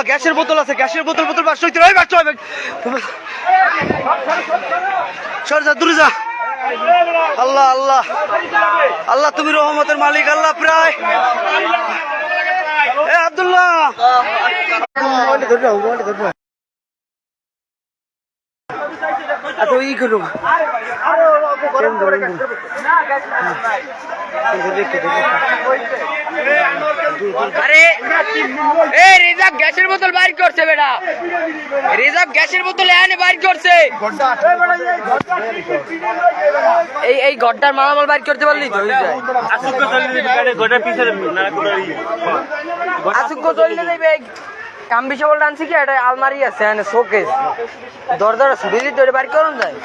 গ্যাসের বোতল আছে, গ্যাসের বোতল বাস হইতে ওই বাস সর যা, দূরে যা। আল্লাহ আল্লাহ আল্লাহ, তুমি রহমতের মালিক আল্লাহ। প্রায় এ আব্দুল্লাহ ই করুন আরে রিজার্ভ গ্যাসের বোতল বাইর করছে বেটা, রিজার্ভ গ্যাসের বোতল এনে বাইর করছে। এই গড্ডার মালামাল বাইর করতে পারলি তো আসুক চলে যাবে। কাম বেশি বলতে আনছি কি, একটা আলমারি আছে এনে শোকেস, দরজা ছুটে দিতে ওটা বাইর করুন যায়।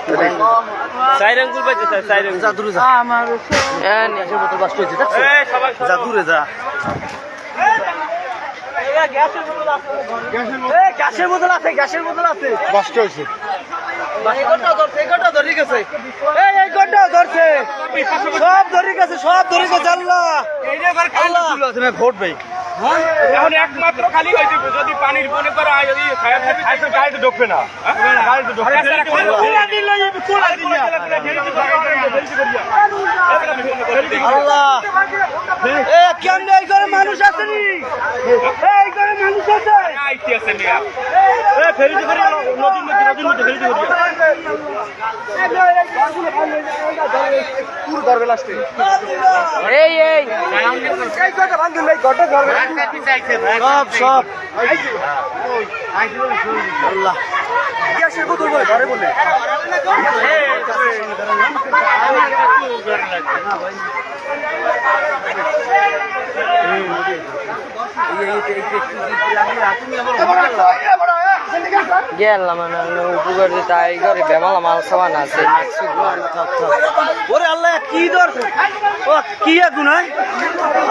গ্যাসের বোতল আছে, গ্যাসের বোতল আছে, কষ্ট হয়েছে। সব ধরে গেছে, সব ধরে গেছে। আল্লাহ ভোট ভাই এখন একমাত্র খালি হয়েছে যদি পানির মনে করা হয়, যদি গাড়িতে ঢুকবে না, আল্লাহ কেমন এই ঘরে মানুষ আছে নি, এই ঘরে মানুষ আছে সব আল্লাহ গ্যাসের বোতল বলে ঘরে বলে গেলাম উপকার দিতে ঘরে বেমালা মাল সাবান আছে। ওরে আল্লাহ কি দরকার, ও কি আগুন হয়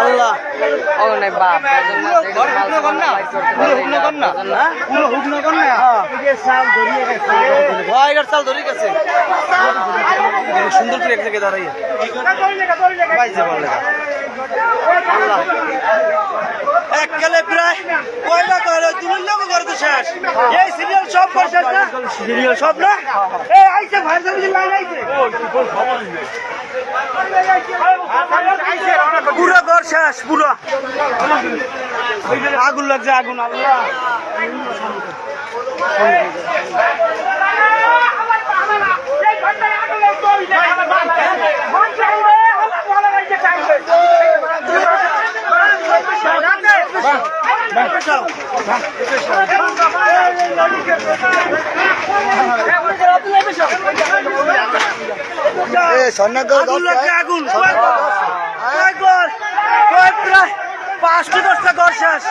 আল্লাহ। অনেক বাপ চাল ধরে গেছে সুন্দর করে এক জায়গায় দাঁড়াইয়া এককালে প্রায় কয়টা করে তুমি করে তো শেষ। এই সিরিয়াল সব শেষ না, সিরিয়াল সব না। এই আইছে ভাই লাইন আইছে, পুরো ঘর শেষ, পুরো আগুন লাগছে, আগুন। আল্লাহ আগুন প্রায় 5-10টা ঘর শেষ।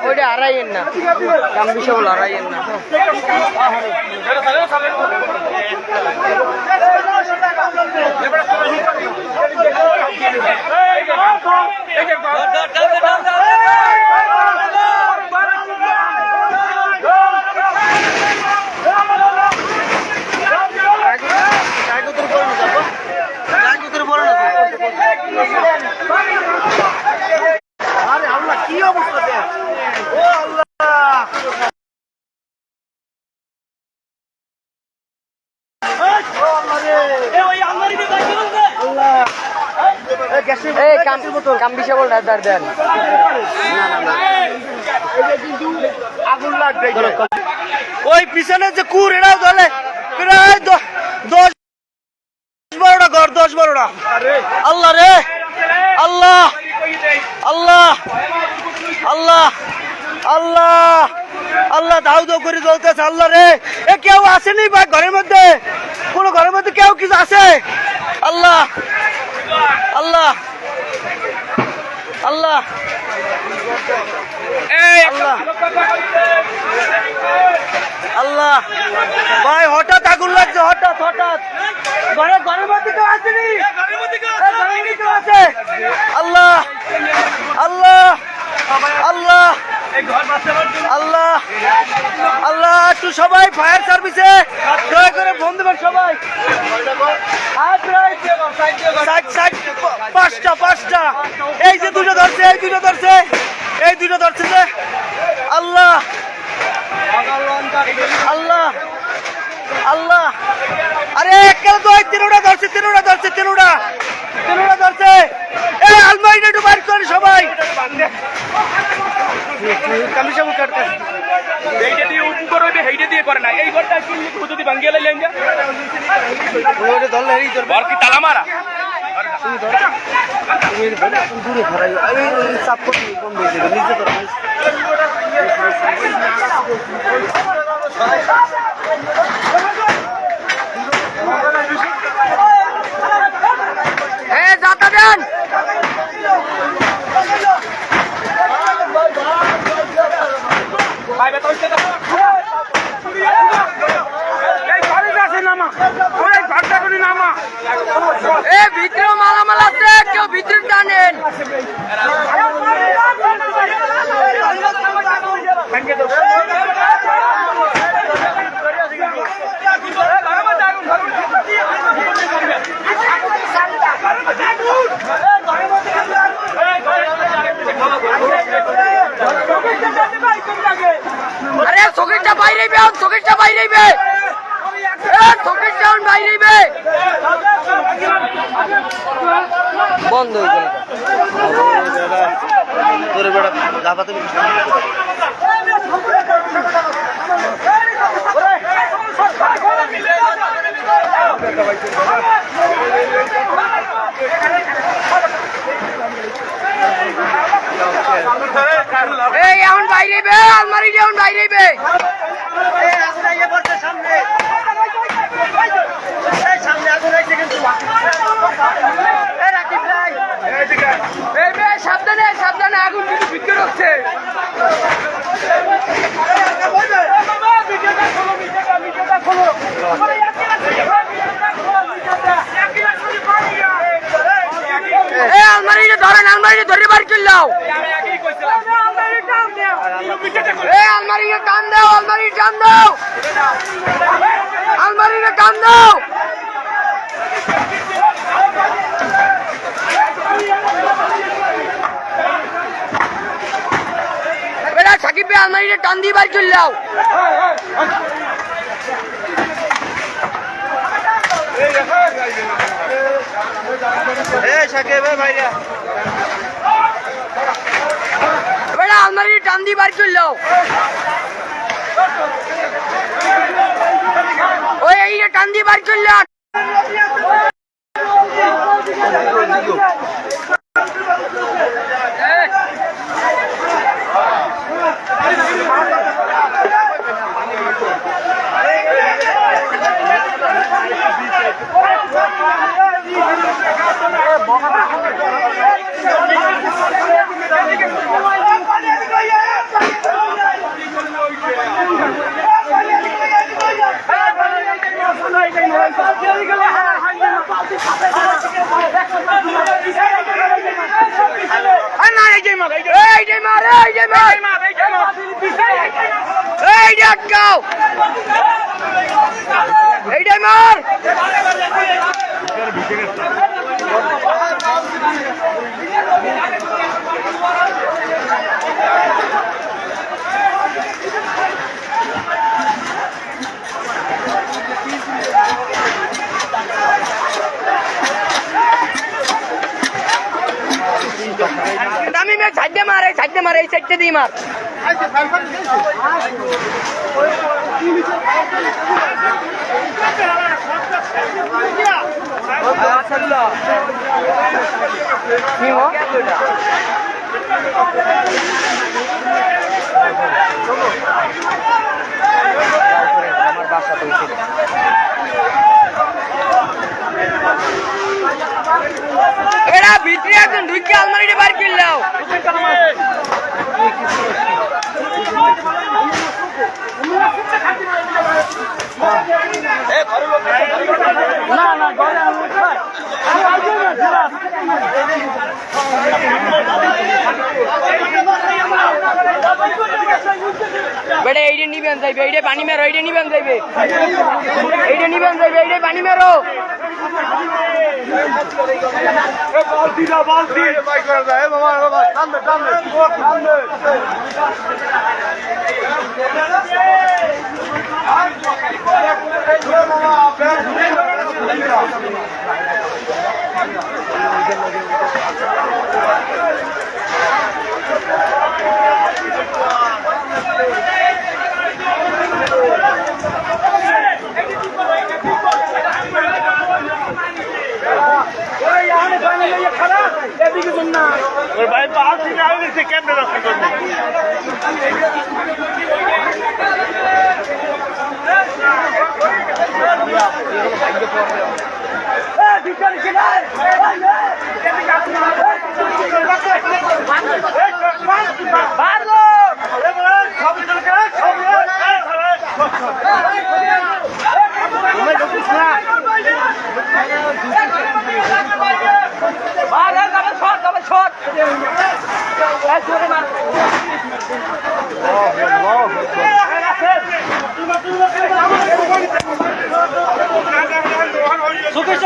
ওইটা হারাইয়েন না, কাম বিষয় বলে হারাইয়েন না। আরে আল্লাহ কি অবস্থা, ও আল্লাহ ওই পিছনে যে কুর এরাও ধরে প্রায় 10-12টা ঘর, 10-12টা। আল্লাহ রে আল্লাহ আল্লাহ আল্লাহ আল্লাহ আল্লাহ, দাউ দাউ করে জ্বলতেছে। আল্লাহ রে, এ কেউ আসেনি ভাই ঘরের মধ্যে, কোন ঘরের মধ্যে কেউ কিছু আছে? আল্লাহ আল্লাহ আল্লাহ আল্লাহ ভাই, হঠাৎ আগুন লাগছে, হঠাৎ হঠাৎ ঘরের মধ্যে কেউ আসেনি, ঘরের মধ্যে কেউ আছে। আল্লাহ আল্লাহ আল্লাহ আল্লাহ আল্লাহ, একটু সবাই ফায়ার সার্ভিসে দয়া করে ফোন দেবেন সবাই। পাঁচটা এই যে দুটো ধরছে, এই দুটো ধরছে যে। আল্লাহ আল্লাহ আল্লাহ, আরে কেন তো তিনোটা ধরছে। এই আলমারিটা একটু বাইর করে সবাই। এইটা দিয়ে উপর হইবে, এইটা দিয়ে করে না। এই ঘরটা যদি ভাঙ্গিয়ে লাইলেন যা ঘর কি তালা মারা? যাতা দেন। ভিতরে মালামাল আছে, কেউ ভিতরে টানেন। আরে শোকেসটা বাইরে বন্ধ হয়ে গেল। তোর বেটা জাপাতে এই এখন বাইরে আলমারি এখন বাইরে সাবধানে আগুন কিন্তু ভিতরে হচ্ছে। আলমারিটা ধরে বার করলাও। আলমারিটা টান দাও। সাকিব ভাই আলমারিটা টান দিয়ে বার করলাও। আলমারি টান দিয়ে বার করলো। ওই এইটা টান দিয়ে বার করলো। সাইডে মারে এই সাইডে দিয়ে মার। আমার বাসা তো এরা ভিতরে একজন ঢুকে আলমারিটা বার করলাও। না বেটা এইটা নিবেন যাইবে, এইটা পানি মেরো, এইটা নিবেন যাইবে, এইটা নিবেন যাইবে, এইটা পানি মেরো। ভাই পাঁচ কেন্দ্র রক্ষা করবো সুকেশ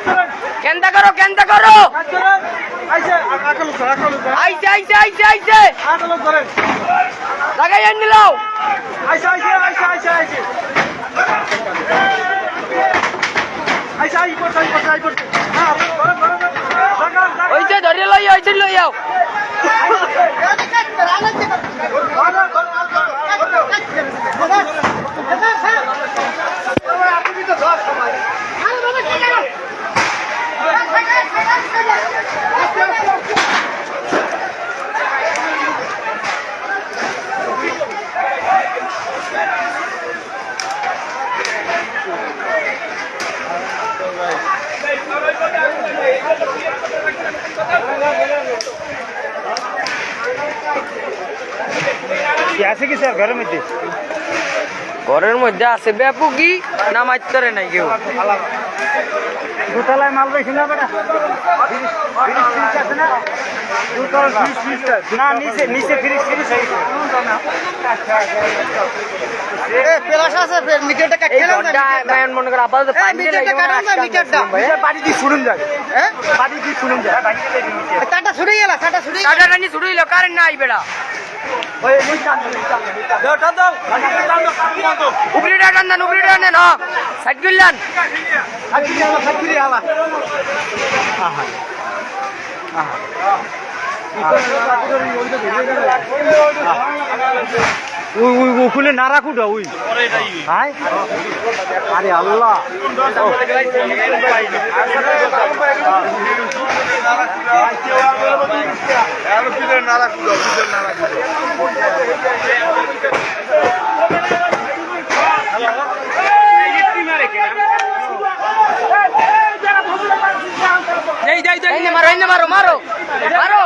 ধরেন কেনটা করো, কেনটা করো, আইছে আইছে আইছে আইছে লাগাই আন নিলাও। ওইছে ধরে লই, ওইছে লই যাও। আছে কি স্যার ঘরের মধ্যে ঘরের মধ্যে আছে ব্যাপকই না মাইতরে নাই কেউ। দোতলায় মাল বেশি না বেটা না নিচে নিচে ফ্রিজ ফ্রিজ পেলাস আছে মিটারটা এই ঘরটা ম্যান মনে করে আপাতত পানি দিয়ে লাগে বাড়ি দিয়ে শুনুন যায় হ্যাঁ বাড়ি দিয়ে শুনুন যায় কাটা ছুটে গেল কাটা ছুটে কাটা রানি ছুড়িল কারেন্ট নাই বেড়া ওই ওই টান দাও টান দাও উপরে টান দেন, উপরে টান দেন, হ্যাঁ সাইড করলেন। ফাকিরি আলা ওই ওই ওখানে নারা কুটা ওই হাই আরে আল্লাহ মারো মারো মারো।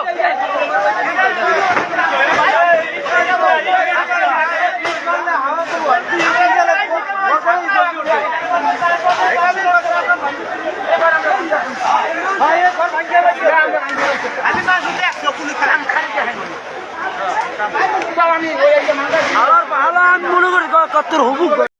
মনে করি কত হবু